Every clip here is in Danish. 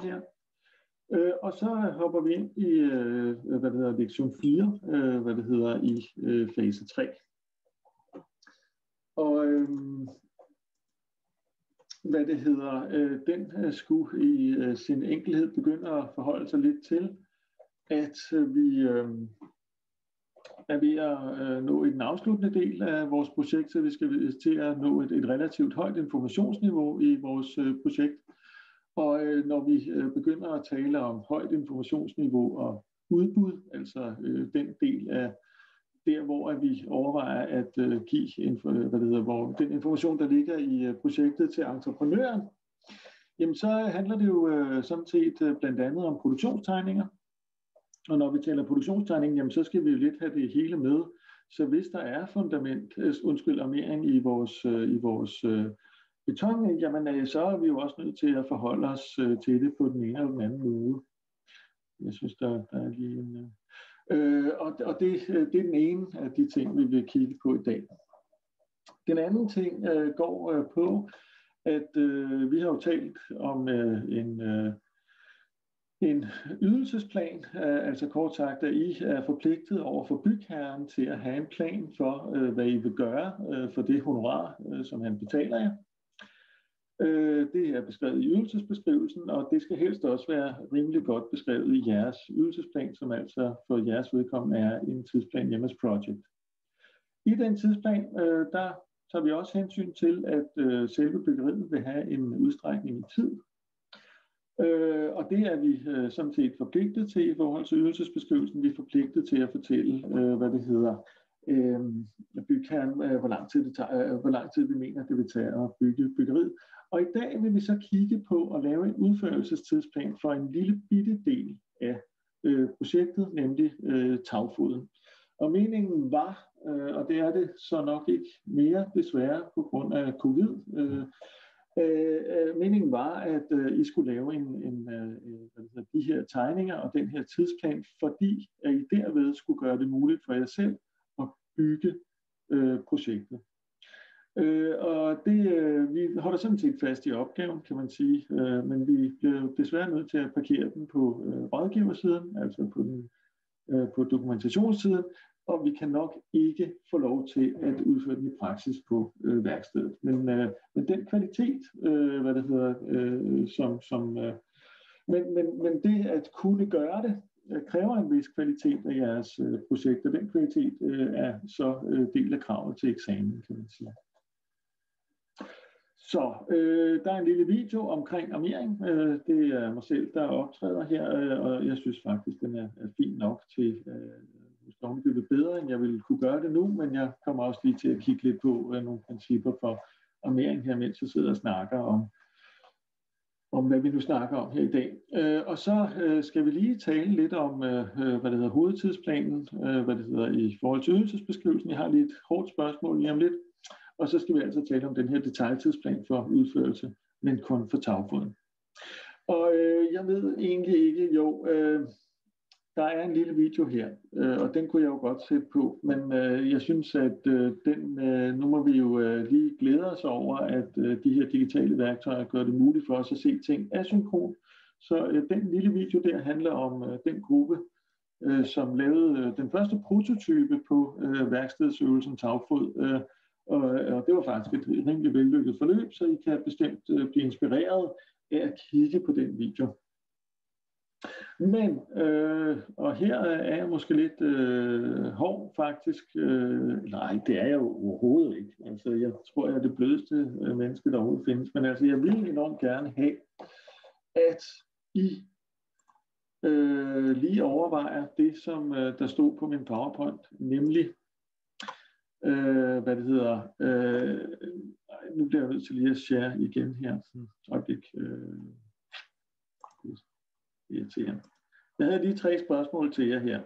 her. Og så hopper vi ind i lektion 4, i fase 3. Og den skulle i sin enkelhed begynde at forholde sig lidt til, at vi er ved at nå i den afsluttende del af vores projekt, så vi skal til at nå et relativt højt informationsniveau i vores projekt. Og når vi begynder at tale om højt informationsniveau og udbud, altså den del af der, hvor vi overvejer at give den information, der ligger i projektet til entreprenøren, jamen så handler det jo sådan set blandt andet om produktionstegninger. Og når vi taler produktionstegning, jamen så skal vi jo lidt have det hele med. Så hvis der er armering i vores beton, jamen så er vi jo også nødt til at forholde os til det på den ene eller den anden måde. Jeg synes, der er lige en... Og det er den ene af de ting, vi vil kigge på i dag. Den anden ting går på, at vi har jo talt om en ydelsesplan, altså kort sagt, at I er forpligtet over for bygherren til at have en plan for, hvad I vil gøre for det honorar, som han betaler jer. Det er beskrevet i ydelsesbeskrivelsen, og det skal helst også være rimelig godt beskrevet i jeres ydelsesplan, som altså for jeres vedkommende er en tidsplan MS Project. I den tidsplan, der tager vi også hensyn til, at selve byggeriet vil have en udstrækning i tid. Og det er vi sådan set forpligtet til i forhold til ydelsesbeskrivelsen. Vi er forpligtet til at fortælle, bygherren, hvor lang tid vi mener, det vil tage at bygge byggeriet. Og i dag vil vi så kigge på at lave en udførelsestidsplan for en lille bitte del af projektet, nemlig tagfoden. Og meningen var, og det er det så nok ikke mere desværre på grund af covid, meningen var, at I skulle lave de her tegninger og den her tidsplan, fordi at I derved skulle gøre det muligt for jer selv at bygge projektet. Og vi holder sådan set fast i opgaven, kan man sige, men vi bliver desværre nødt til at parkere den på rådgiversiden, altså på dokumentationssiden, og vi kan nok ikke få lov til at udføre den i praksis på værkstedet. Men den kvalitet, men det at kunne gøre det, kræver en vis kvalitet af jeres projekt, og den kvalitet er så del af kravet til eksamen, kan man sige. Så der er en lille video omkring armering. Det er mig selv, der optræder her, og jeg synes faktisk, den er fin nok til måske bedre, end jeg ville kunne gøre det nu, men jeg kommer også lige til at kigge lidt på nogle principper for armering her, mens jeg sidder og snakker om hvad vi nu snakker om her i dag. Og så skal vi lige tale lidt om, hovedtidsplanen, i forhold til ydelsesbeskrivelsen. Jeg har lige et hårdt spørgsmål lige om lidt. Og så skal vi altså tale om den her detaljtidsplan for udførelse, men kun for tagfoden. Og jeg ved egentlig ikke, der er en lille video her, og den kunne jeg jo godt sætte på, men jeg synes, at nu må vi jo lige glæde os over, at de her digitale værktøjer gør det muligt for os at se ting asynkron. Så den lille video der handler om den gruppe, som lavede den første prototype på værkstedsøvelsen tagfod, og det var faktisk et rimelig vellykket forløb, så I kan bestemt blive inspireret af at kigge på den video. Men, og her er jeg måske lidt hård faktisk, nej det er jeg jo overhovedet ikke, altså jeg tror jeg er det blødeste menneske der overhovedet findes, men altså jeg vil enormt gerne have, at I lige overvejer det som der stod på min PowerPoint, nemlig nu bliver jeg nødt til lige at share igen her, sådan et øjeblik. Jeg havde lige 3 spørgsmål til jer her.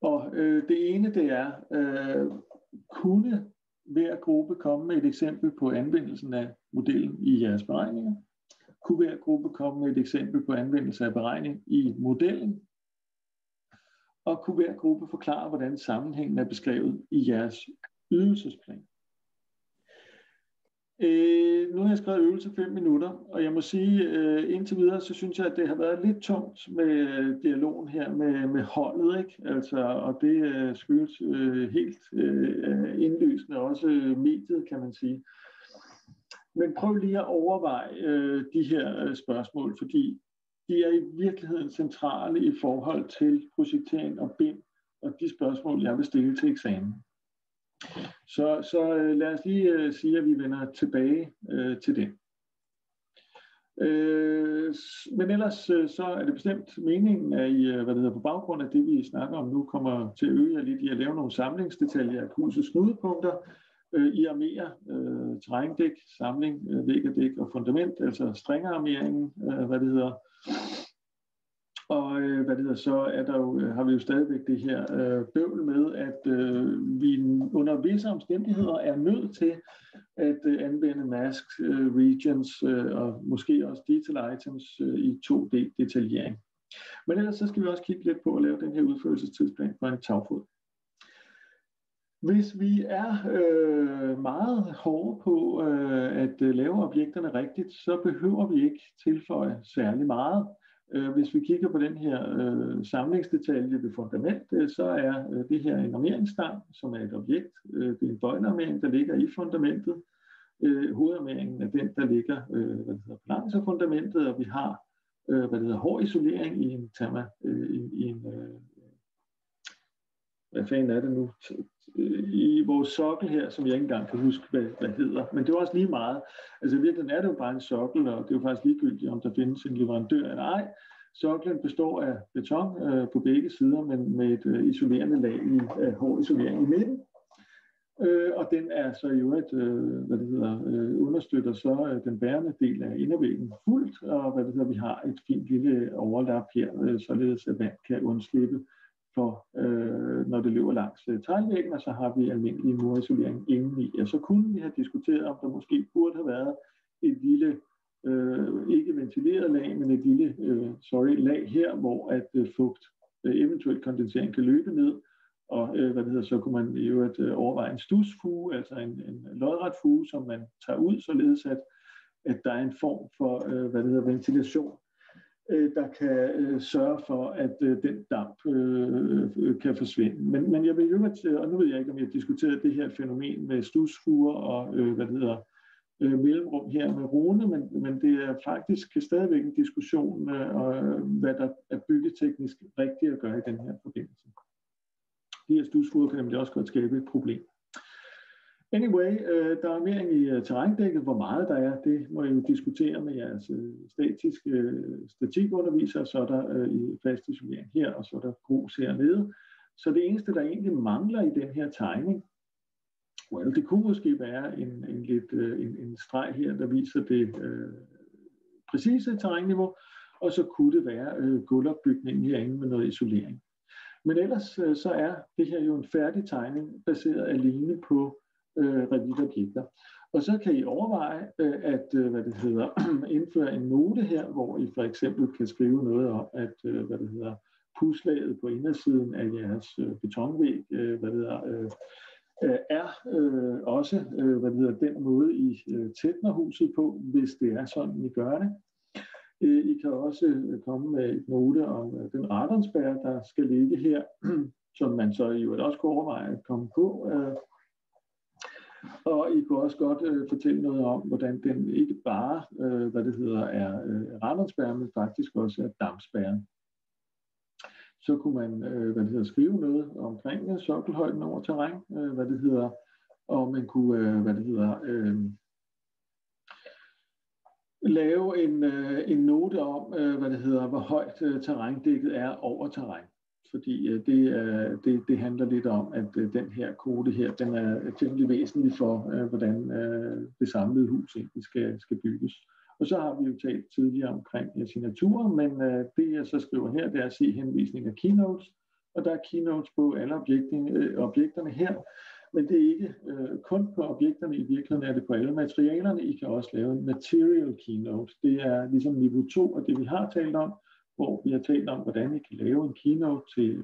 Og det ene det er, kunne hver gruppe komme med et eksempel på anvendelsen af modellen i jeres beregninger? Kunne hver gruppe komme med et eksempel på anvendelse af beregning i modellen? Og kunne hver gruppe forklare, hvordan sammenhængen er beskrevet i jeres ydelsesplan? Nu har jeg skrevet øvelse 5 minutter, og jeg må sige, indtil videre, så synes jeg, at det har været lidt tungt med dialogen her med holdet, ikke? Altså, og det skyldes helt indlysende også mediet, kan man sige. Men prøv lige at overveje de her spørgsmål, fordi de er i virkeligheden centrale i forhold til projektering og bind, og de spørgsmål, jeg vil stille til eksamen. Så lad os lige sige, at vi vender tilbage til det. Men ellers så er det bestemt meningen, at I, på baggrund af det, vi snakker om nu, kommer til at øge jer lidt i at lave nogle samlingsdetaljer af kursets knudepunkter. I armerer terrændæk, samling, væg og dæk og fundament, altså strængearmeringen, Og så er der jo, har vi jo stadigvæk det her bøvl med, at vi under visse omstændigheder er nødt til at anvende masks, regions og måske også detail items i 2D-detaljering. Men ellers så skal vi også kigge lidt på at lave den her udførelsestidsplan for en tagfod. Hvis vi er meget hårde på at lave objekterne rigtigt, så behøver vi ikke tilføje særlig meget. Hvis vi kigger på den her samlingsdetalje ved fundament, så er det her en armeringsstang, som er et objekt. Det er en døgnarmering, der ligger i fundamentet. Hovedarmeringen er den, der ligger på langs af fundamentet, og vi har hård isolering i en hvad fanden er det nu? I vores sokkel her, som jeg ikke engang kan huske, hvad hedder. Men det er også lige meget. Altså i virkeligheden er det jo bare en sokkel, og det er jo faktisk ligegyldigt, om der findes en leverandør eller ej. Soklen består af beton på begge sider, men med et isolerende lag af hård isolering i midten. Og den er så jo understøtter så den bærende del af indervæggen fuldt, og vi har et fint lille overlap her, således at vand kan undslippe for, når det løber langs teglvæggen, og så har vi almindelig murisolering indeni. Og så kunne vi have diskuteret, om der måske burde have været et lille, ikke ventileret lag, men et lille lag her, hvor at fugt, eventuelt kondensering kan løbe ned, og så kunne man jo overveje en stusfuge, altså en lodret fuge, som man tager ud, således at der er en form for ventilation, der kan sørge for, at den damp kan forsvinde. Men jeg vil jo, og nu ved jeg ikke, om jeg har diskuteret det her fænomen med stusfuger og mellemrum her med rune, men det er faktisk stadigvæk en diskussion, hvad der er byggeteknisk rigtigt at gøre i den her forbindelse. De her stusfuger kan nemlig også godt skabe et problem. Anyway, der er armering i terrændækket. Hvor meget der er, det må jeg jo diskutere med jeres statiske statikundervisere. Så er der i fast isolering her, og så er der grus hernede. Så det eneste, der egentlig mangler i den her tegning, det kunne måske være en streg her, der viser det præcise terrænniveau, og så kunne det være gulvopbygningen herinde med noget isolering. Men ellers så er det her jo en færdig tegning, baseret alene på Revit-objekter. Og så kan I overveje at indføre en note her, hvor I for eksempel kan skrive noget om, at puslaget på indersiden af jeres betonvæg er også den måde, I tætner huset på, hvis det er sådan, I gør det. I kan også komme med et note om den radonspærre, der skal ligge her, som man så jo også kan overveje at komme på. Og I kunne også godt fortælle noget om, hvordan den ikke bare er radonspærre, men faktisk også er dampspærre. Så kunne man skrive noget omkring sokkelhøjden over terræn, og man kunne lave en note om, hvor højt terrændækket er over terræn. Fordi det handler lidt om, at den her kode her, den er temmelig væsentlig for, hvordan det samlede hus egentlig skal bygges. Og så har vi jo talt tidligere omkring signaturer, men det jeg så skriver her, det er at se henvisning af keynotes, og der er keynotes på alle objekterne her, men det er ikke kun på objekterne, i virkeligheden er det på alle materialerne. I kan også lave en material keynote. Det er ligesom niveau 2 af det, vi har talt om, hvor vi har talt om, hvordan I kan lave en keynote til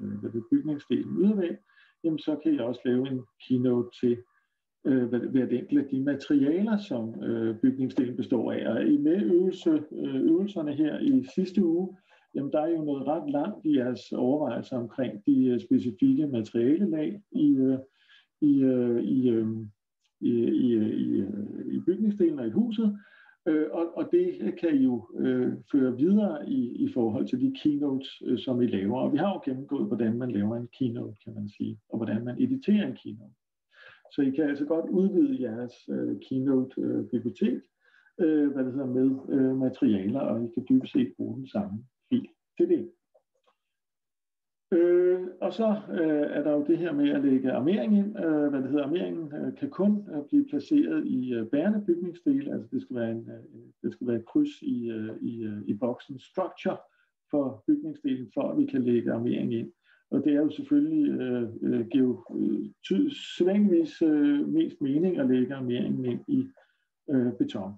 bygningsdelen ydervæg. Jamen så kan I også lave en keynote til hvert enkelt af de materialer, som bygningsdelen består af. Og med øvelserne her i sidste uge, jamen der er jo noget ret langt i jeres overvejelser omkring de specifikke materialelag i bygningsdelen og i huset. Og det kan I jo føre videre i forhold til de keynotes, som I laver. Og vi har jo gennemgået, hvordan man laver en keynote, kan man sige, og hvordan man editerer en keynote. Så I kan altså godt udvide jeres keynote-bibliotek med materialer, og I kan dybest set bruge den samme fil til det. Og så er der jo det her med at lægge armering ind. Armeringen kan kun blive placeret i bærende bygningsdele, altså det skal være et kryds i boksen structure for bygningsdelen, for at vi kan lægge armering ind. Og det er jo selvfølgelig sædvanligvis mest mening at lægge armeringen ind i beton.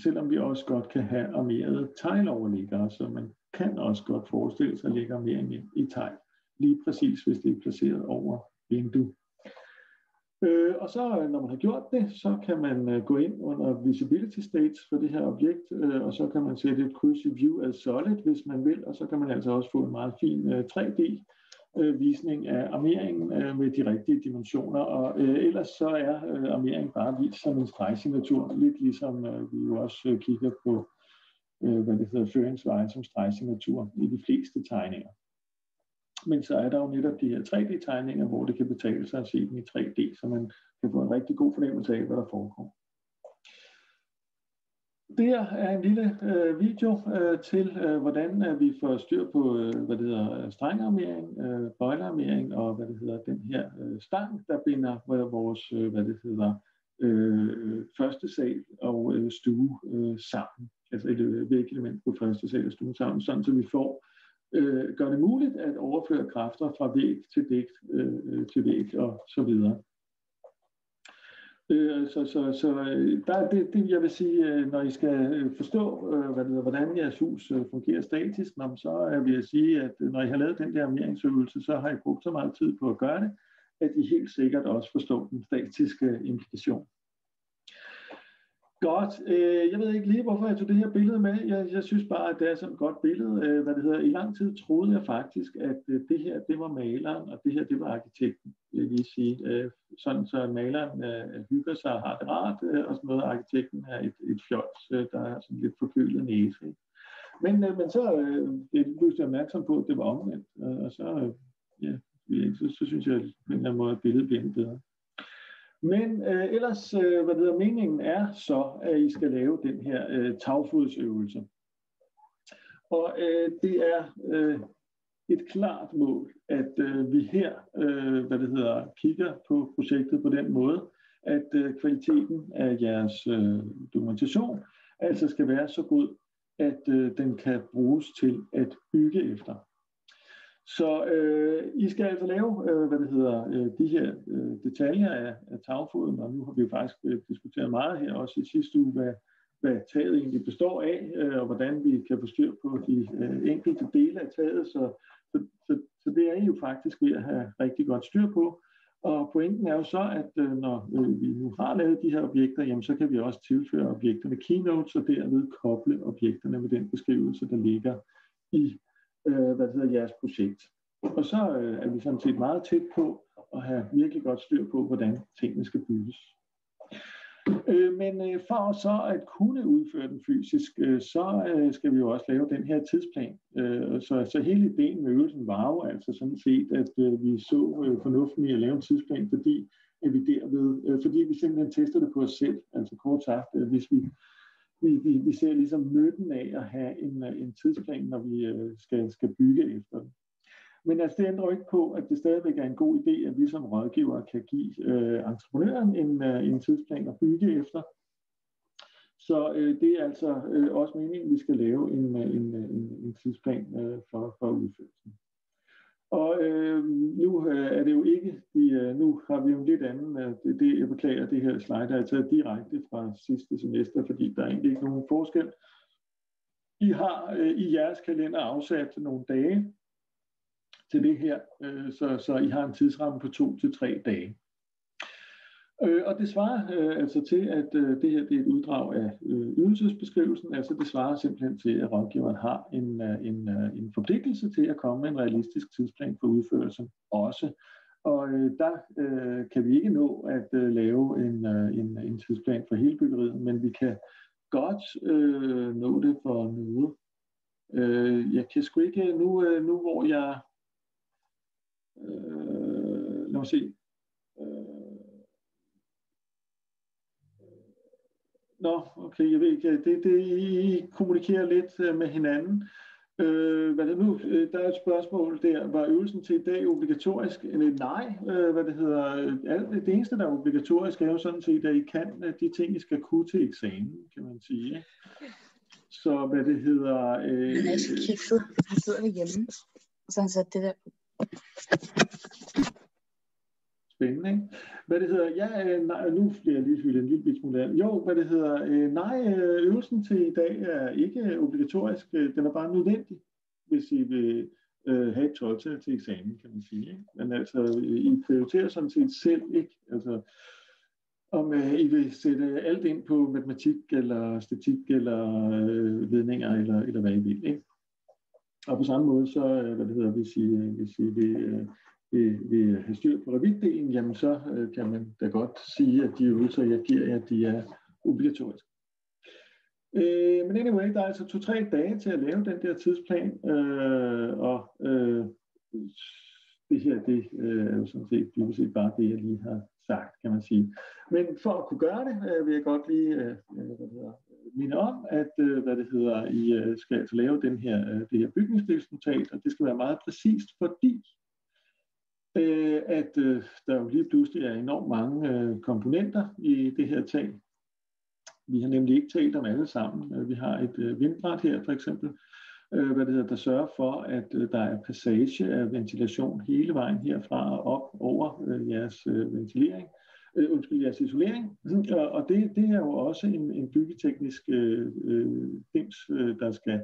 Selvom vi også godt kan have armerede tegloverliggere, så man kan også godt forestille sig at lægge armeringen ind i tegl, lige præcis hvis det er placeret over vindue. Og så når man har gjort det, så kan man gå ind under Visibility States for det her objekt, og så kan man sætte et kryds i View as Solid, hvis man vil, og så kan man altså også få en meget fin 3D-visning af armeringen med de rigtige dimensioner, og ellers så er armeringen bare vist som en stregsignatur, lidt ligesom vi jo også kigger på føringsvejen som stregsignatur i de fleste tegninger. Men så er der jo netop de her 3D-tegninger, hvor det kan betale sig at se dem i 3D, så man kan få en rigtig god fornemmelse af, hvad der foregår. Der er en lille video til, hvordan vi får styr på, strengarmering, bøjlearmering og den her stang, der binder vores, første sal og stue sammen. Altså et vægelement på første sal og stue sammen, sådan så vi får gør det muligt at overføre kræfter fra væg til dæk til væg og så videre. Så der er det, jeg vil sige, når I skal forstå, hvordan jeres hus fungerer statisk, så vil jeg sige, at når I har lavet den der armeringsøvelse, så har I brugt så meget tid på at gøre det, at I helt sikkert også forstår den statiske implikation. Godt. Jeg ved ikke lige, hvorfor jeg tog det her billede med. Jeg synes bare, at det er sådan et godt billede. I lang tid troede jeg faktisk, at det her, det var maleren, og det her, det var arkitekten, vil jeg lige sige. Sådan så maleren hygger sig og har det rart, og sådan noget. Arkitekten er et fjols, der er sådan lidt forkølet næse. Men så jeg blev jeg opmærksom på, at det var omvendt. Og så synes jeg, at på en eller anden måde, at billedet bliver bedre. Men ellers, meningen er så, at I skal lave den her tagfodsøvelse. Og det er et klart mål, at vi her, kigger på projektet på den måde, at kvaliteten af jeres dokumentation altså skal være så god, at den kan bruges til at bygge efter. Så I skal altså lave, de her detaljer af tagfoden, og nu har vi jo faktisk diskuteret meget her også i sidste uge, hvad taget egentlig består af, og hvordan vi kan få styr på de enkelte dele af taget. Så det er I jo faktisk ved at have rigtig godt styr på. Og pointen er jo så, at når vi nu har lavet de her objekter, jamen, så kan vi også tilføre objekterne keynotes, og derved koble objekterne med den beskrivelse, der ligger i jeres projekt. Og så er vi sådan set meget tæt på at have virkelig godt styr på, hvordan tingene skal bygges. Men for så at kunne udføre den fysisk, så skal vi jo også lave den her tidsplan. Så hele ideen med øvelsen var jo altså sådan set, at vi så fornuften i at lave en tidsplan, fordi vi simpelthen tester det på os selv. Altså kort sagt, hvis vi ser ligesom nytten af at have en tidsplan, når vi skal bygge efter den. Men altså, det ændrer jo ikke på, at det stadigvæk er en god idé, at vi som rådgiver kan give entreprenøren en tidsplan at bygge efter. Så det er altså også meningen, at vi skal lave en tidsplan for udførelsen. Og nu er det jo ikke, nu har vi jo en lidt anden, jeg beklager, det her slide er taget direkte fra sidste semester, fordi der er egentlig ikke nogen forskel. I har i jeres kalender afsat nogle dage til det her, så I har en tidsramme på 2 til 3 dage. Og det svarer altså til, at det her det er et uddrag af ydelsesbeskrivelsen. Altså det svarer simpelthen til, at rådgiveren har en forpligtelse til at komme med en realistisk tidsplan for udførelsen også. Og der kan vi ikke nå at lave en tidsplan for hele byggeriet, men vi kan godt nå det for noget. Jeg kan sgu ikke nu hvor jeg lad os se. Okay, jeg ved ikke. Det I kommunikerer lidt med hinanden. Hvad det nu? Der er et spørgsmål der. Var øvelsen til i dag obligatorisk? Nej. Det eneste, der er obligatorisk, er jo sådan set, at I kan de ting, I skal kunne til eksamen, kan man sige. Så hvad det hedder... Han er så kikset. Han sidder hjemme. Så han satte det der. Spændende, ikke? Hvad det hedder, nej, nu bliver jeg lige fyldt en lille smule af. Jo, hvad det hedder, nej, øvelsen til i dag er ikke obligatorisk, den er bare nødvendig, hvis I vil have et 12-tal til eksamen, kan man sige. Ikke? Men altså, I prioriterer sådan set selv, ikke? Altså, om I vil sætte alt ind på matematik, eller statistik, eller ledninger, eller hvad I vil, ikke? Og på samme måde, så, hvad det hedder, hvis I vil have styr på revidtdelen, jamen så kan man da godt sige, at de øvelser, jeg giver jer, de er obligatoriske. Men anyway, der er altså 2-3 dage til at lave den der tidsplan, og det her, det er jo sådan set dybest set bare det, jeg lige har sagt, kan man sige. Men for at kunne gøre det, vil jeg godt lige minde om, at I skal altså lave det her bygningsdelsnotat, og det skal være meget præcist, fordi at der jo lige pludselig er enormt mange komponenter i det her tag. Vi har nemlig ikke talt om alle sammen. Vi har et vindbræt her for eksempel, der sørger for, at der er passage af ventilation hele vejen herfra og op over jeres jeres isolering. Og det er jo også en byggeteknisk dims, der skal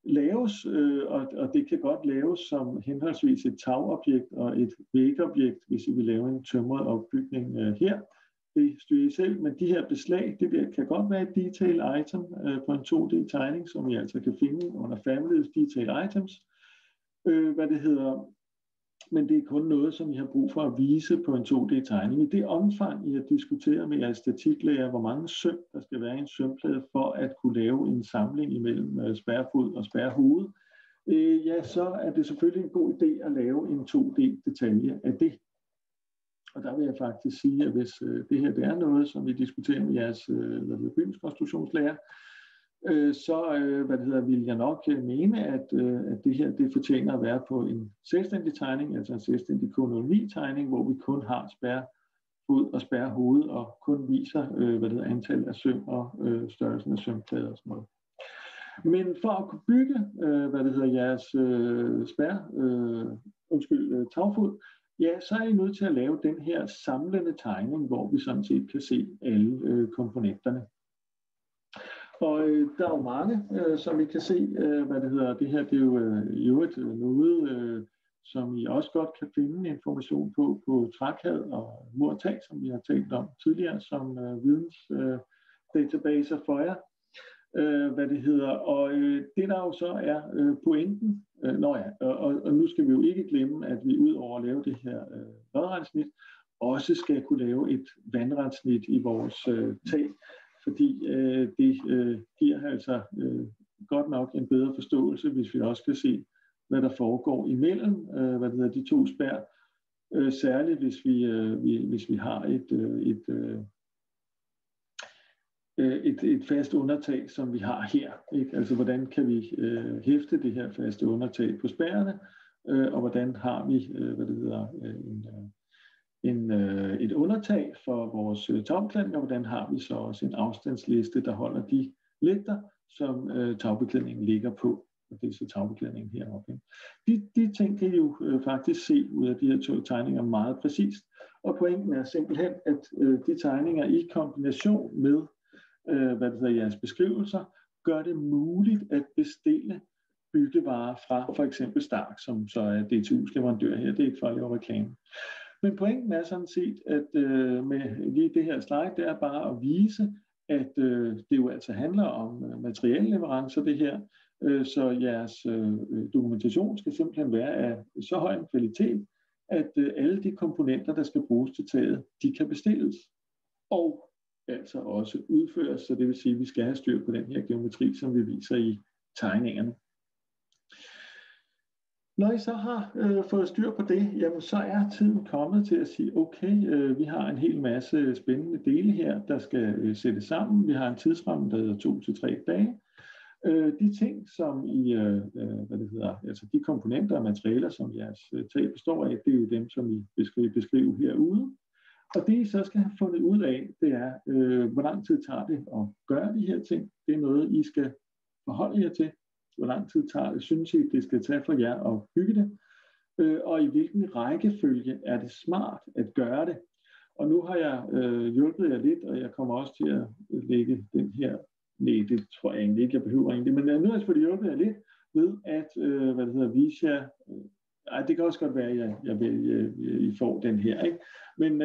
laves, og det kan godt laves som henholdsvis et tagobjekt og et vægobjekt, hvis I vil lave en tømret opbygning her. Det styrer I selv, men de her beslag, det kan godt være et detail item på en 2D-tegning, som I altså kan finde under Families Detail Items. Men det er kun noget, som I har brug for at vise på en 2D-tegning. I det omfang, I har diskuteret med jeres statiklærer, hvor mange søm der skal være i en sømplade for at kunne lave en samling imellem spærrefod og spærrehoved, så er det selvfølgelig en god idé at lave en 2D-detalje af det. Og der vil jeg faktisk sige, at hvis det her det er noget, som vi diskuterer med jeres bygningskonstruktionslærer, så vil jeg nok mene, at det her det fortjener at være på en selvstændig tegning, altså en selvstændig K09-tegning, hvor vi kun har spærrefod og spærrehoved og kun viser antal af søm og størrelsen af sømplader og sådan noget. Men for at kunne bygge jeres tagfod, så er I nødt til at lave den her samlende tegning, hvor vi sådan set kan se alle komponenterne. Og der er jo mange, som I kan se, det her, det er jo noget, som I også godt kan finde information på trækad og murtag, som vi har talt om tidligere, som vidensdatabaser for jer. Og det der jo så er pointen, og nu skal vi jo ikke glemme, at vi ud over at lave det her lodrensnit, også skal kunne lave et vandrensnit i vores tag, fordi det giver altså godt nok en bedre forståelse, hvis vi også kan se, hvad der foregår imellem de to spær, særligt hvis vi har et fast undertag, som vi har her. Ikke? Altså, hvordan kan vi hæfte det her faste undertag på spærrene, og hvordan har vi et undertag for vores tagbeklædning, og hvordan har vi så også en afstandsliste, der holder de lægter, som tagbeklædningen ligger på. Og det er så tagbeklædningen heroppe. De ting kan I jo faktisk se ud af de her 2 tegninger meget præcist. Og pointen er simpelthen, at de tegninger i kombination med jeres beskrivelser, gør det muligt at bestille byggevarer fra for eksempel Stark, som så er DTU's leverandør her. Det er ikke for at lave reklame. Men pointen er sådan set, at med lige det her slide, det er bare at vise, at det jo altså handler om materialleverancer det her, så jeres dokumentation skal simpelthen være af så høj en kvalitet, at alle de komponenter, der skal bruges til taget, de kan bestilles og altså også udføres, så det vil sige, at vi skal have styr på den her geometri, som vi viser i tegningerne. Når I så har fået styr på det, jamen så er tiden kommet til at sige, okay, vi har en hel masse spændende dele her, der skal sættes sammen. Vi har en tidsramme, der hedder 2 til 3 dage. De ting, som I, altså de komponenter og materialer, som jeres tag består af, det er jo dem, som I beskriver herude. Og det I så skal have fundet ud af, det er, hvor lang tid tager det at gøre de her ting. Det er noget, I skal forholde jer til. Hvor lang tid synes I, det skal tage for jer at bygge det? Og i hvilken rækkefølge er det smart at gøre det? Og nu har jeg hjulpet jer lidt, og jeg kommer også til at lægge den her. Nej, det tror jeg egentlig ikke, jeg behøver egentlig. Men nu har jeg selvfølgelig hjulpet jer lidt ved at, vise jer. Det kan også godt være, at I får den her, ikke? Men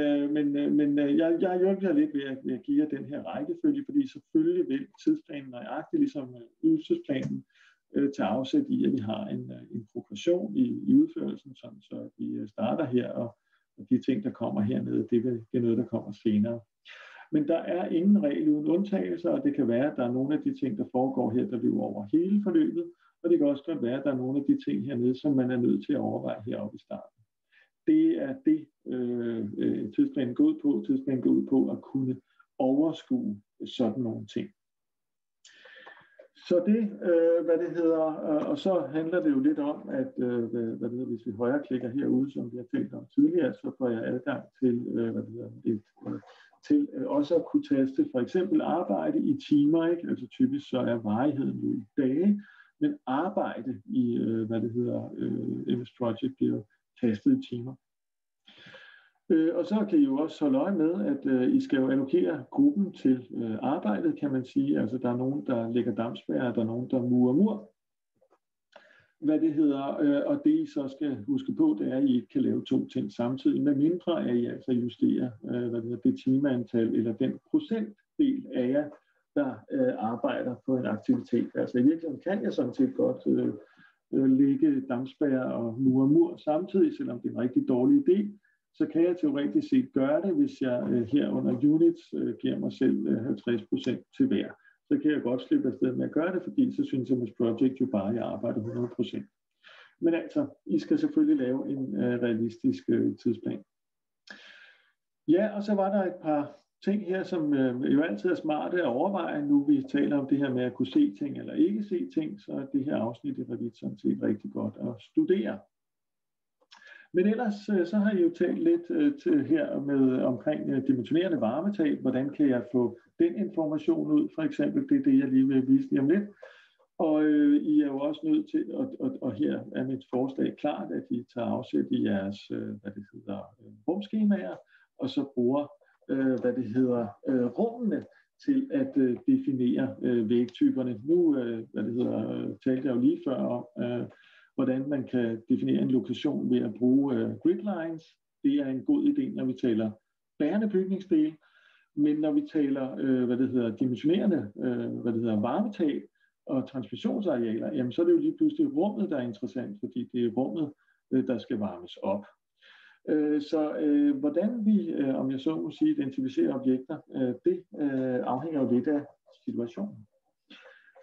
jeg har hjulpet jer lidt ved at give jer den her rækkefølge, fordi selvfølgelig vil tidsplanen nøjagtigt, ligesom ydelsesplanen, til afsæt i, at vi har en progression i udførelsen, sådan, så vi starter her, og de ting, der kommer hernede, det er noget, der kommer senere. Men der er ingen regel uden undtagelser, og det kan være, at der er nogle af de ting, der foregår her, der løber over hele forløbet, og det kan også godt være, at der er nogle af de ting hernede, som man er nødt til at overveje heroppe i starten. Det er det, tidsplanen går ud på. Tidsplanen går ud på at kunne overskue sådan nogle ting. Så det, og så handler det jo lidt om, at hvis vi højreklikker herude, som vi har talt om tidligere, så får jeg adgang til, til også at kunne taste for eksempel arbejde i timer, ikke? Altså typisk så er varigheden jo i dage, men arbejde i, MS Project bliver jo tastet i timer. Og så kan I jo også holde øje med, at I skal jo allokere gruppen til arbejdet, kan man sige. Altså der er nogen, der lægger dampspærrer, der er nogen, der murer mur. Og det I så skal huske på, det er, at I ikke kan lave 2 ting samtidig, med mindre at I altså justerer det timeantal eller den procentdel af jer, der arbejder på en aktivitet. Altså i virkeligheden kan jeg sådan set godt lægge dampspærrer og mur samtidig, selvom det er en rigtig dårlig idé. Så kan jeg teoretisk set gøre det, hvis jeg her under units giver mig selv 50% til hver. Så kan jeg godt slippe afsted med at gøre det, fordi så synes jeg med Project jo bare, at jeg arbejder 100%. Men altså, I skal selvfølgelig lave en realistisk tidsplan. Ja, og så var der et par ting her, som jo altid er smarte at overveje, nu vi taler om det her med at kunne se ting eller ikke se ting, så er det her afsnit i Revit sådan set rigtig godt at studere. Men ellers så har I jo talt lidt til her med omkring dimensionerende varmetab. Hvordan kan jeg få den information ud? For eksempel, det er det, jeg lige vil vise lige om lidt. Og I er jo også nødt til, og her er mit forslag klart, at I tager afsæt i jeres rumskemaer, og så bruger rummene til at definere vægtyperne. Nu talte jeg jo lige før om, hvordan man kan definere en lokation ved at bruge grid lines. Det er en god idé, når vi taler bærende bygningsdele, men når vi taler dimensionerende varmetab og transmissionsarealer, jamen så er det jo lige pludselig rummet, der er interessant, fordi det er rummet, der skal varmes op. Så hvordan vi, om jeg så må sige, identificerer objekter, det afhænger jo lidt af situationen.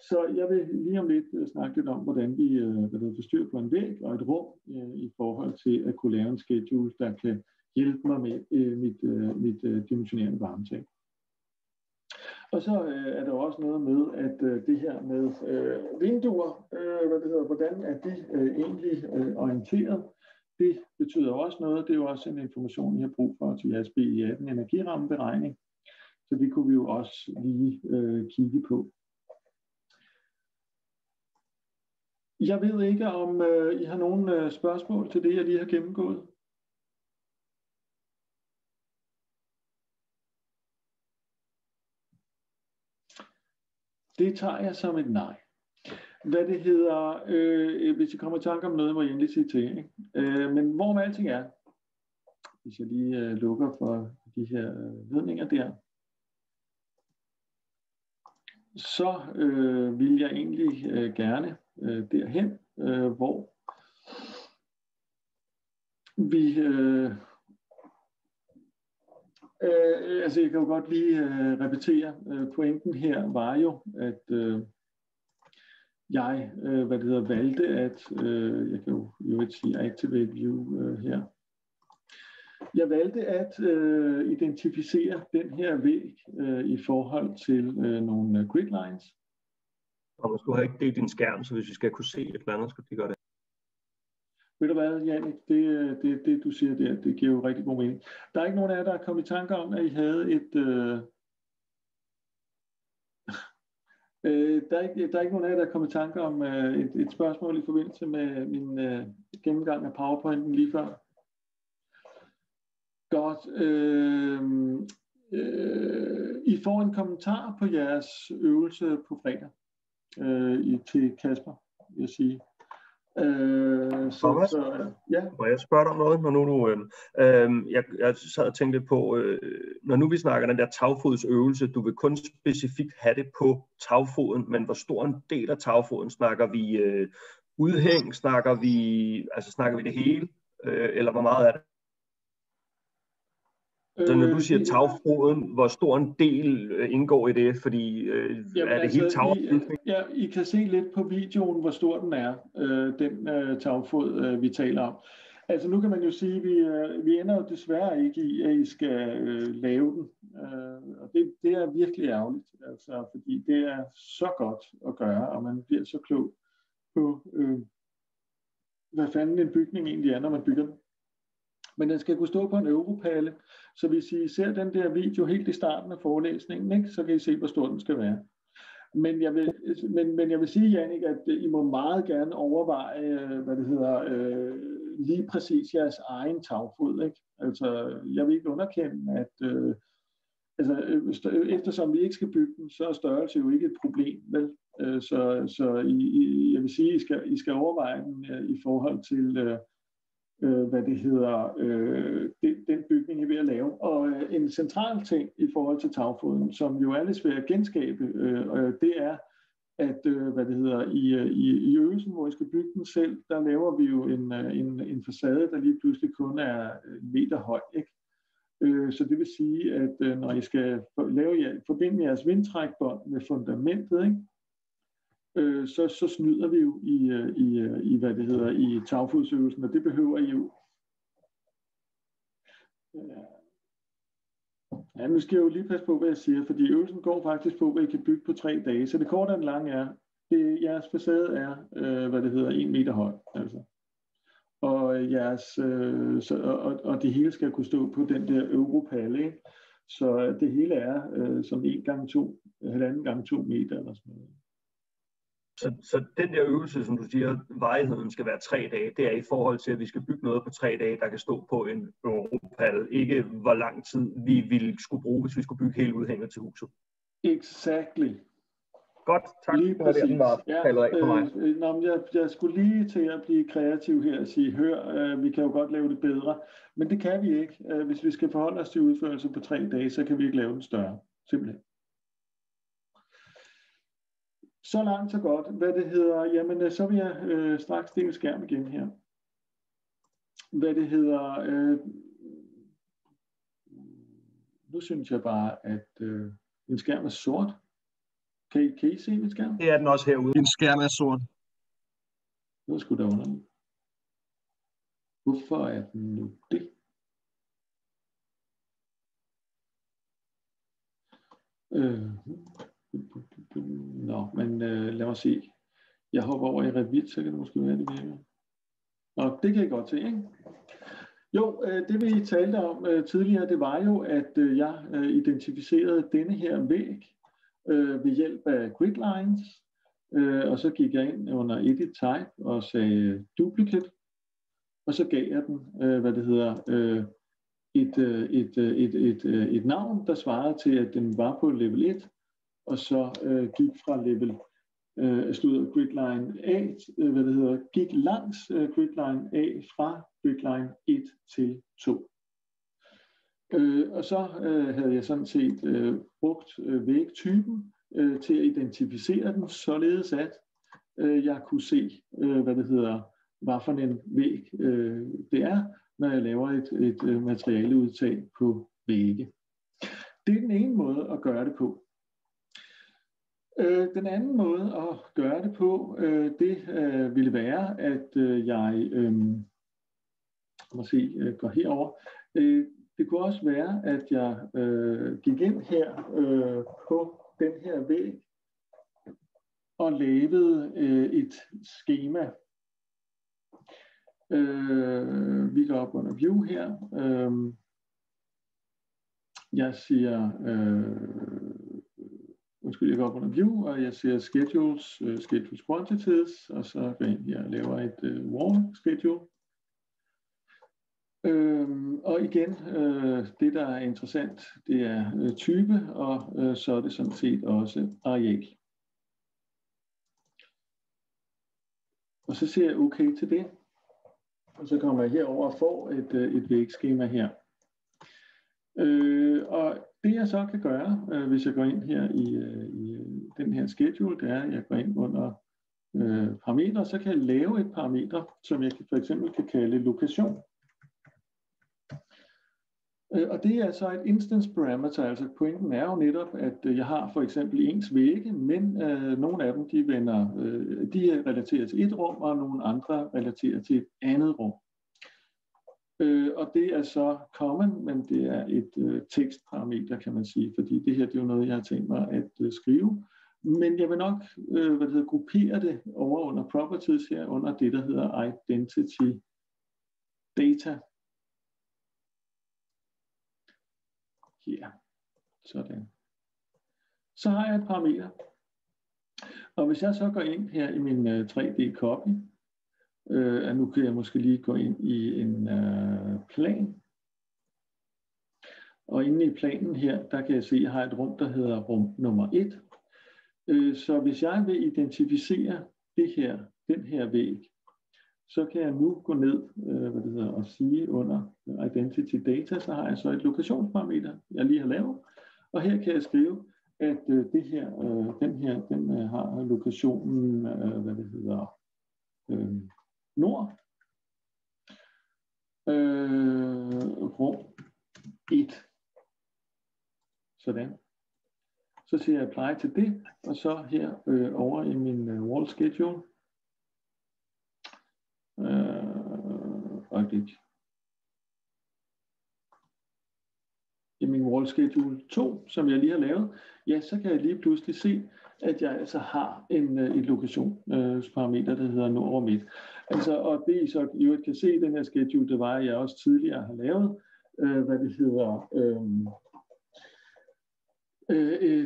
Så jeg vil lige om lidt snakke lidt om, hvordan vi får styr på en væg og et rum i forhold til at kunne lave en schedule, der kan hjælpe mig med mit dimensionerende varmetab. Og så er der også noget med, at det her med vinduer, hvordan er de egentlig orienteret? Det betyder også noget. Det er jo også en information, I har brug for til jeres BI18 energirammeberegning. Så det kunne vi jo også lige kigge på. Jeg ved ikke, om I har nogle spørgsmål til det, jeg lige har gennemgået. Det tager jeg som et nej. Hvis I kommer i tanke om noget, må I endelig sige til. Ikke? Men hvorom alting er, hvis jeg lige lukker for de her ledninger der, så vil jeg egentlig gerne derhen, hvor vi... altså jeg kan jo godt lige repetere. Pointen her var jo, at jeg valgte at, jeg kan jo ikke sige activate view her. Jeg valgte at identificere den her væg i forhold til nogle grid lines. Og du har ikke delt din skærm, så hvis vi skal kunne se et eller andet, skal vi gøre det. Ved du hvad, Jannik, det du siger der, det giver jo rigtig god mening. Der er ikke nogen af jer, der er kommet i tanke om, at I havde et... der er ikke nogen af jer, der er kommet i tanke om et spørgsmål i forbindelse med min gennemgang af PowerPointen lige før. Godt. I får en kommentar på jeres øvelse på fredag til Kasper, vil jeg sige. Thomas, ja. Må jeg spørge dig om noget, når nu du... jeg sad og tænkte lidt på, når nu vi snakker den der tagfodsøvelse, du vil kun specifikt have det på tagfoden, men hvor stor en del af tagfoden snakker vi udhæng, snakker vi det hele, eller hvor meget er det? Så når du siger tagfoden, hvor stor en del indgår i det, fordi er det helt tagfoden? Ja, I kan se lidt på videoen, hvor stor den er, den tagfod, vi taler om. Altså nu kan man jo sige, at vi ender jo desværre ikke i, at I skal lave den. Og det er virkelig ærgerligt, altså, fordi det er så godt at gøre, og man bliver så klog på, hvad fanden en bygning egentlig er, når man bygger den. Men den skal kunne stå på en europalle, så hvis I ser den der video helt i starten af forelæsningen, ikke, så kan I se, hvor stor den skal være. Men jeg vil sige, Jannik, at I må meget gerne overveje, lige præcis jeres egen tagfod. Ikke? Altså, jeg vil ikke underkende, at eftersom vi ikke skal bygge den, så er størrelse jo ikke et problem, vel? Jeg vil sige, I skal overveje den i forhold til den bygning, I er ved at lave. Og en central ting i forhold til tagfoden, som jo er lidt svært at genskabe, det er, at i øvelsen, hvor I skal bygge den selv, der laver vi jo en facade, der lige pludselig kun er en meter høj, ikke? Så det vil sige, at når I skal forbinde jeres vindtrækbånd med fundamentet, ikke? Så snyder vi jo i tagfodsøvelsen, og det behøver I jo. Ja, nu skal jeg jo lige passe på, hvad jeg siger, fordi øvelsen går faktisk på, hvad I kan bygge på 3 dage. Så det korte og lange er, jeres facade er, 1 meter høj, altså. Og og det hele skal kunne stå på den der europalle, ikke? Så det hele er som 1 gange 2, 1,5 gange 2 meter eller sådan noget. Så den der øvelse, som du siger, varigheden skal være 3 dage, det er i forhold til, at vi skal bygge noget på 3 dage, der kan stå på en europalle. Ikke hvor lang tid vi ville skulle bruge, hvis vi skulle bygge hele udhænget til huset. Exactly. Godt, tak. Lige præcis. Ja. Jeg skulle lige til at blive kreativ her og sige, hør, vi kan jo godt lave det bedre, men det kan vi ikke. Hvis vi skal forholde os til udførelse på 3 dage, så kan vi ikke lave den større. Simpelthen. Så langt, så godt. Jamen, så vil jeg straks dele skærm igen her. Nu synes jeg bare, at min skærm er sort. Kan I se min skærm? Det er den også herude. Din skærm er sort. Det var sgu da underligt. Hvorfor er den nu det? Nå, men lad mig se. Jeg hopper over i Revit, så kan det måske være, det virker. Nå, det kan I godt se, ikke? Jo, det vi talte om tidligere, det var jo, at jeg identificerede denne her væg ved hjælp af grid lines, og så gik jeg ind under Edit Type og sagde Duplicate, og så gav jeg den, et navn, der svarede til, at den var på level 1, og så gik fra level gridline A, gik langs gridline A fra gridline 1 til 2. Og så havde jeg sådan set brugt vægtypen til at identificere den, således at jeg kunne se, hvad for en væg det er, når jeg laver et materialeudtag på vægge. Det er den ene måde at gøre det på. Den anden måde at gøre det på, det ville være, at jeg går herover. Det kunne også være, at jeg gik ind her på den her væg og lavede et skema. Vi går op under View her. Jeg siger, jeg går op under View, og jeg siger Schedules Quantities, og så går jeg ind her og laver et Wall Schedule. Og igen, det der er interessant, det er type, og så er det sådan set også areal. Og så siger jeg okay til det, og så kommer jeg herover og får et vægskema her. Og det jeg så kan gøre, hvis jeg går ind her i den her schedule, det er, at jeg går ind under parametre, så kan jeg lave et parameter, som jeg for eksempel kan kalde lokation. Og det er så et instance parameter, altså pointen er jo netop, at jeg har for eksempel ens vægge, men nogle af dem, de er relateret til et rum, og nogle andre relaterer til et andet rum. Og det er så common, men det er et tekstparameter, kan man sige, fordi det her, det er jo noget, jeg har tænkt mig at skrive. Men jeg vil nok gruppere det over under properties her, under det, der hedder identity data. Her. Sådan. Så har jeg et parameter. Og hvis jeg så går ind her i min 3D copy, nu kan jeg måske lige gå ind i en plan. Og inde i planen her, der kan jeg se, at jeg har et rum, der hedder rum nummer 1. Så hvis jeg vil identificere den her væg, så kan jeg nu gå ned og sige under identity data, så har jeg så et lokationsparameter, jeg lige har lavet. Og her kan jeg skrive, at den har lokationen, nord. Rum 1. Sådan. Så siger jeg apply til det, og så her over i min wall schedule. I min wall schedule 2, som jeg lige har lavet, ja, så kan jeg lige pludselig se, at jeg altså har et lokationsparameter, der hedder nord 1. Altså, og det I så i øvrigt kan se i den her schedule, det var, at jeg også tidligere har lavet,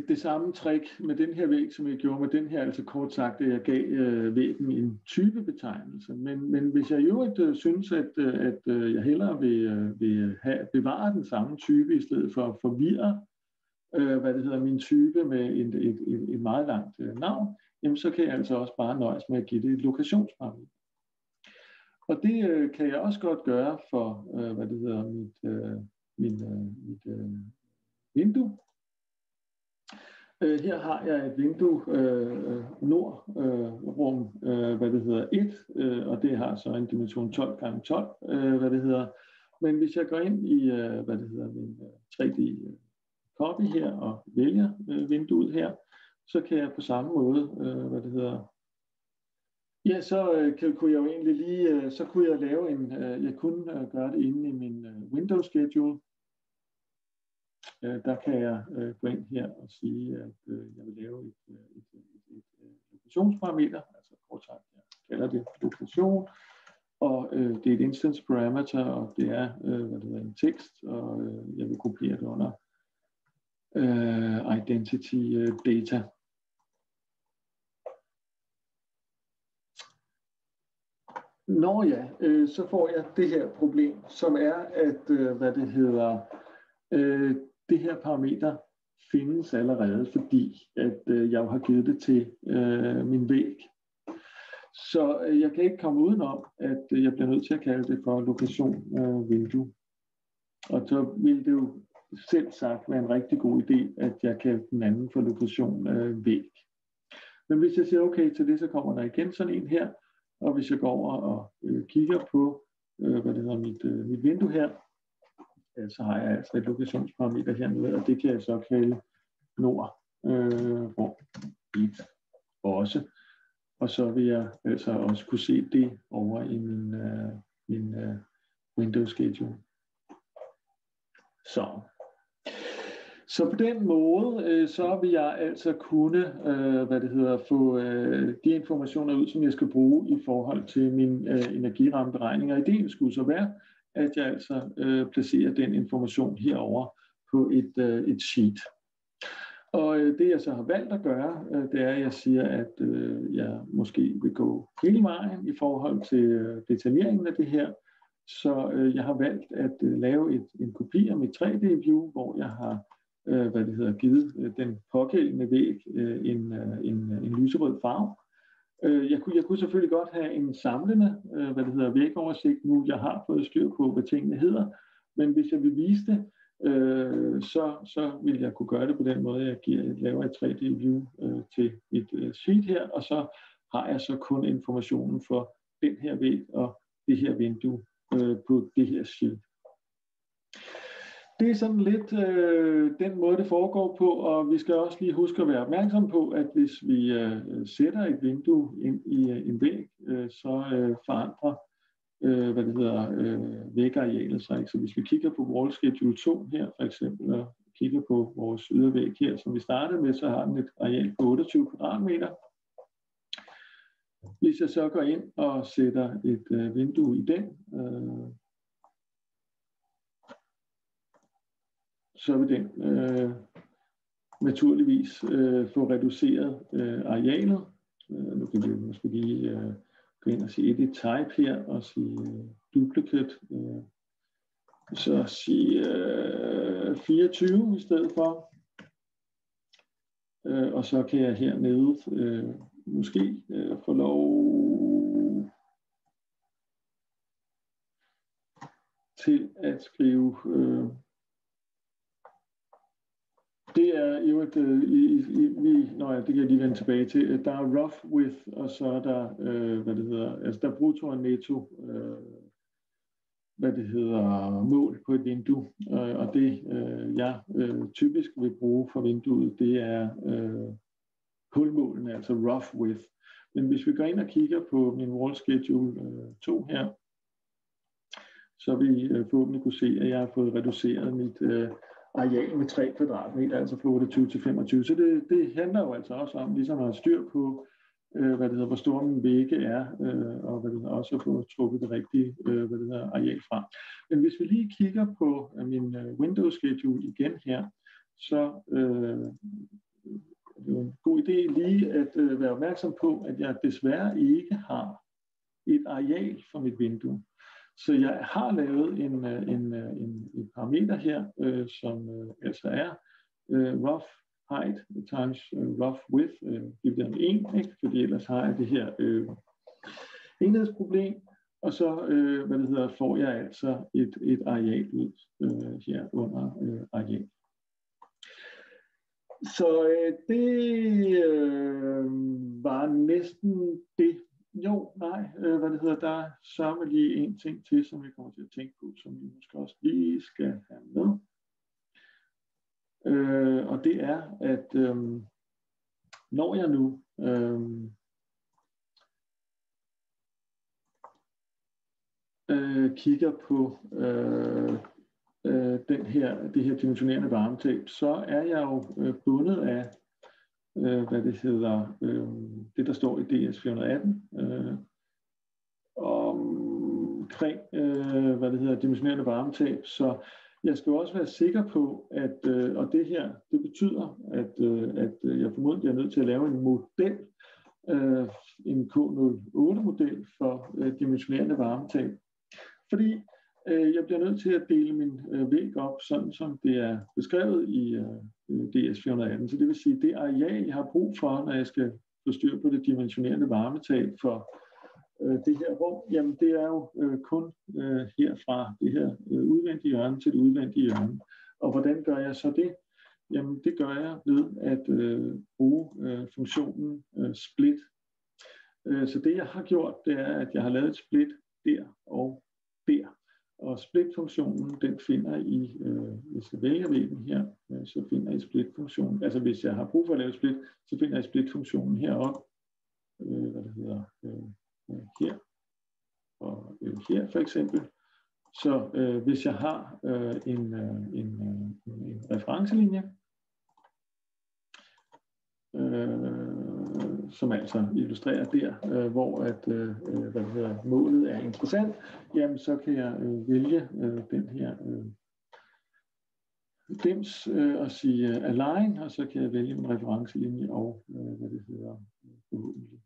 det samme trick med den her væg, som jeg gjorde med den her, altså kort sagt, at jeg gav væggen en typebetegnelse. Men hvis jeg i øvrigt synes, at jeg hellere vil bevare den samme type, i stedet for at forvirre min type med et meget langt navn, jamen så kan jeg altså også bare nøjes med at give det et lokationsparameter. Og det kan jeg også godt gøre for mit vindue. Her har jeg et vindue nord rum 1, og det har så en dimension 12 x 12, Men hvis jeg går ind i min 3D copy her og vælger vinduet her, så kan jeg på samme måde kunne jeg jo egentlig lige, så kunne jeg lave jeg kunne gøre det inde i min window schedule. Der kan jeg gå ind her og sige, at jeg vil lave et lokationsparameter, altså kort sagt, jeg kalder det lokation, og det er et instance parameter, og det er en tekst, og jeg vil kopiere det under identity data. Nå ja, så får jeg det her problem, som er, at det her parameter findes allerede, fordi at jeg har givet det til min væg. Så jeg kan ikke komme udenom, at jeg bliver nødt til at kalde det for lokation vindue. Og så vil det jo selv sagt være en rigtig god idé, at jeg kan den anden for lokation væg. Men hvis jeg siger okay til det, så kommer der igen sådan en her, og hvis jeg går over og kigger på mit vindue her, så har jeg altså et lokationsparameter hernede, og det kan jeg så kalde nord rum 1 også. Og så vil jeg altså også kunne se det over i min window schedule. Så på den måde, så vil jeg altså kunne få de informationer ud, som jeg skal bruge i forhold til min energirammeberegning. Og ideen skulle så være, at jeg altså placerer den information herover på et sheet. Og det jeg så har valgt at gøre, det er, at jeg siger, at jeg måske vil gå hele vejen i forhold til detaljeringen af det her. Så jeg har valgt at lave en kopi af mit 3D-view, hvor jeg har givet den pågældende væg en lyserød farve. Jeg kunne selvfølgelig godt have en samlende vægoversigt nu. Jeg har fået styr på, hvad tingene hedder, men hvis jeg vil vise det, så vil jeg kunne gøre det på den måde, jeg laver et 3D-view til et sheet her, og så har jeg så kun informationen for den her væg og det her vindue på det her sheet. Det er sådan lidt den måde, det foregår på, og vi skal også lige huske at være opmærksom på, at hvis vi sætter et vindue ind i en væg, så forandrer vægarealet sig. Så hvis vi kigger på Wall Schedule 2 her for eksempel, og kigger på vores ydervæg her, som vi startede med, så har den et areal på 28 kvadratmeter. Hvis jeg så går ind og sætter et vindue i den, så vil den naturligvis få reduceret arealet. Nu kan vi måske lige gå ind og sige edit type her og sige duplicate. Så sige 24 i stedet for. Og så kan jeg hernede måske få lov til at skrive det er jo det kan jeg lige vende tilbage til. Der er rough width, og så er der der er brutto og netto mål på et vindue. Og det jeg typisk vil bruge for vinduet, det er hulmålene, altså rough width. Men hvis vi går ind og kigger på min wall schedule 2 her, så vil I forhåbentlig kunne se, at jeg har fået reduceret mit areal med 3 kvadratmeter, altså fra 28 til 25. Så det handler jo altså også om ligesom at have styr på, hvor stor min vægge er, og også at få trukket det rigtige areal fra. Men hvis vi lige kigger på min window schedule igen her, så det er en god idé lige at være opmærksom på, at jeg desværre ikke har et areal for mit vindue. Så jeg har lavet en parameter her, som altså er rough height times rough width, giver dem 1, ikke? Fordi ellers har jeg det her enhedsproblem, og så får jeg altså et areal ud her under areal. Så det var næsten det. Jo, nej, der er sørme lige en ting til, som jeg kommer til at tænke på, som vi måske også lige skal have med. Og det er, at når jeg nu kigger på det her dimensionerende varmetab, så er jeg jo bundet af det der står i DS 418 omkring dimensionerende varmetab. Så jeg skal også være sikker på, at og det her, det betyder, at jeg formodentlig er nødt til at lave en model, en K08-model for dimensionerende varmetab. Fordi jeg bliver nødt til at dele min væg op, sådan som det er beskrevet i DS 418. Så det vil sige, det areal, jeg har brug for, når jeg skal få styr på det dimensionerende varmetab for det her rum, jamen det er jo kun herfra det her udvendige hjørne til det udvendige hjørne. Og hvordan gør jeg så det? Jamen det gør jeg ved at bruge funktionen split. Så det jeg har gjort, det er, at jeg har lavet et split der og der. Og split-funktionen, den finder I, hvis jeg vælger væggen her, så finder I split-funktionen. Altså hvis jeg har brug for at lave split, så finder I split-funktionen heroppe, hvad det hedder, her og her for eksempel. Så hvis jeg har en referencelinje, som altså illustrerer der, hvor at, hvad det hedder, målet er interessant, jamen så kan jeg vælge den her dims og sige align, og så kan jeg vælge en referencelinje og hvad det hedder, forhåbentlig.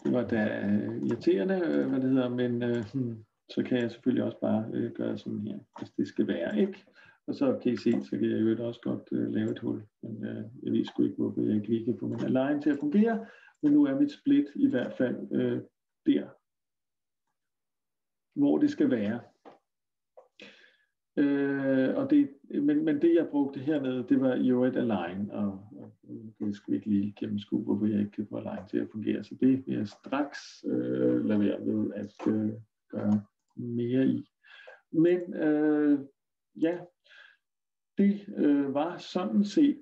Det var da irriterende, hvad det hedder, men så kan jeg selvfølgelig også bare gøre sådan her, hvis det skal være, ikke? Og så kan I se, så kan jeg jo også godt lave et hul, men jeg ved sgu ikke, hvorfor jeg ikke lige kan få min align til at fungere, men nu er mit split i hvert fald der, hvor det skal være. Og men det jeg brugte hernede, det var jo et align, og det skal ikke lige gennemskue, hvorfor jeg ikke kan få align til at fungere, så det vil jeg straks lade være ved at gøre mere i. Men ja, det var sådan set